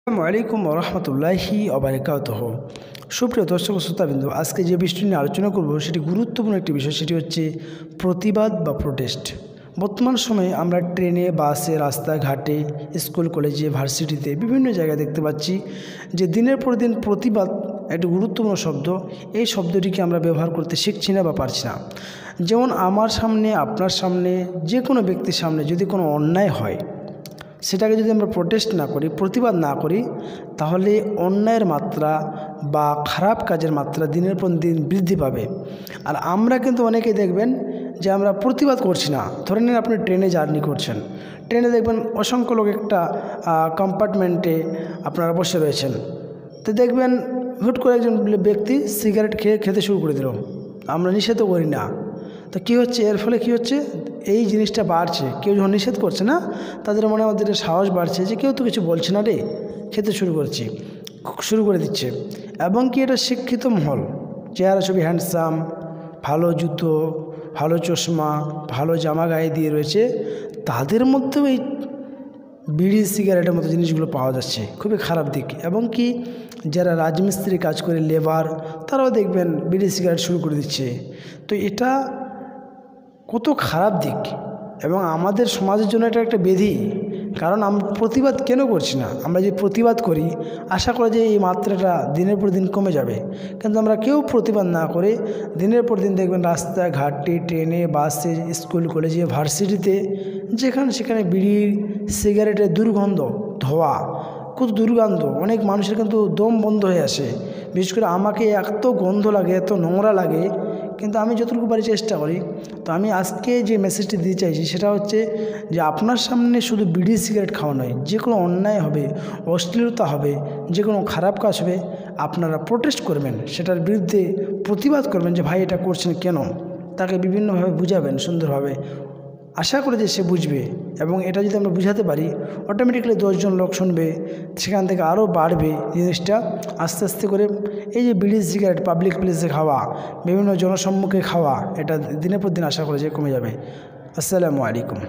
আসসালামু আলাইকুম রহমতুল্লাহি ওবারাকাতুহ। সুপ্রিয় দর্শক শ্রোতাবৃন্দ, আজকে যে বিষয়টি নিয়ে আলোচনা করব সেটি গুরুত্বপূর্ণ একটি বিষয়, সেটি হচ্ছে প্রতিবাদ বা প্রোটেস্ট। বর্তমান সময়ে আমরা ট্রেনে, বাসে, রাস্তাঘাটে, স্কুল, কলেজে, ভার্সিটিতে বিভিন্ন জায়গায় দেখতে পাচ্ছি যে দিনের পর দিন প্রতিবাদ একটি গুরুত্বপূর্ণ শব্দ। এই শব্দটিকে আমরা ব্যবহার করতে শিখছি না বা পারছি না। যেমন আমার সামনে, আপনার সামনে, যে কোনো ব্যক্তির সামনে যদি কোনো অন্যায় হয়, সেটাকে যদি আমরা প্রোটেস্ট না করি, প্রতিবাদ না করি, তাহলে অন্যায়ের মাত্রা বা খারাপ কাজের মাত্রা দিনের পর দিন বৃদ্ধি পাবে। আর আমরা কিন্তু অনেকেই দেখবেন যে আমরা প্রতিবাদ করছি না। ধরে নিন আপনি ট্রেনে জার্নি করছেন, ট্রেনে দেখবেন অসংখ্য লোক একটা কম্পার্টমেন্টে আপনারা বসে রয়েছেন, তো দেখবেন হুট করে একজন ব্যক্তি সিগারেট খেতে শুরু করে দিল। আমরা নিষেধও করি না, তো কী হচ্ছে, এর ফলে কী হচ্ছে, এই জিনিসটা বাড়ছে। কেউ যখন নিষেধ করছে না, তাদের মনে মধ্যে সাহস বাড়ছে যে কেউ তো কিছু বলছে না রে, খেতে শুরু করে দিচ্ছে। এবং কি এটা শিক্ষিত মহল, চেহারা ছবি হ্যান্ডসাম, ভালো জুতো, ভালো চশমা, ভালো জামা গায়ে দিয়ে রয়েছে, তাদের মধ্যেও এই বিড়ি সিগারেটের মতো জিনিসগুলো পাওয়া যাচ্ছে। খুবই খারাপ দিক। এবং কি যারা রাজমিস্ত্রি কাজ করে, লেবার, তারাও দেখবেন বিড়ি সিগারেট শুরু করে দিচ্ছে। তো এটা কত খারাপ দিক, এবং আমাদের সমাজের জন্য এটা একটা ব্যাধি। কারণ আমরা প্রতিবাদ কেন করছি না? আমরা যে প্রতিবাদ করি, আশা করি যে এই মাত্রাটা দিনের পর দিন কমে যাবে, কিন্তু আমরা কেউ প্রতিবাদ না করে দিনের পর দিন দেখবেন রাস্তাঘাটে, ট্রেনে, বাসে, স্কুল, কলেজে, ভার্সিটিতে, যেখানে সেখানে বিড়ি সিগারেটের দুর্গন্ধ, ধোঁয়া, খুব দুর্গন্ধ। অনেক মানুষের কিন্তু দম বন্ধ হয়ে আসে। বিশেষ করে আমাকে এত গন্ধ লাগে, এত নোংরা লাগে, কিন্তু আমি যতটুকু পারি চেষ্টা করি। তো আমি আজকে যে মেসেজটি দিতে চাইছি সেটা হচ্ছে যে আপনার সামনে শুধু বিড়ি সিগারেট খাওয়া নয়, যে কোনো অন্যায় হবে, অশ্লীলতা হবে, যে কোনো খারাপ কাজ হবে, আপনারা প্রোটেস্ট করবেন, সেটার বিরুদ্ধে প্রতিবাদ করবেন যে ভাই এটা করছেন কেন। তাকে বিভিন্নভাবে বুঝাবেন সুন্দরভাবে, আশা করি যে সে বুঝবে। এবং এটা যদি আমরা বুঝাতে পারি, অটোমেটিক্যালি 10 জন লোক শুনবে, সেখান থেকে আরও বাড়বে জিনিসটা আস্তে আস্তে করে। এই যে বিড়ি সিগারেট পাবলিক প্লেসে খাওয়া, বিভিন্ন জনসম্মুখে খাওয়া, এটা দিনের পর দিন আশা করি যে কমে যাবে। আসসালামু আলাইকুম।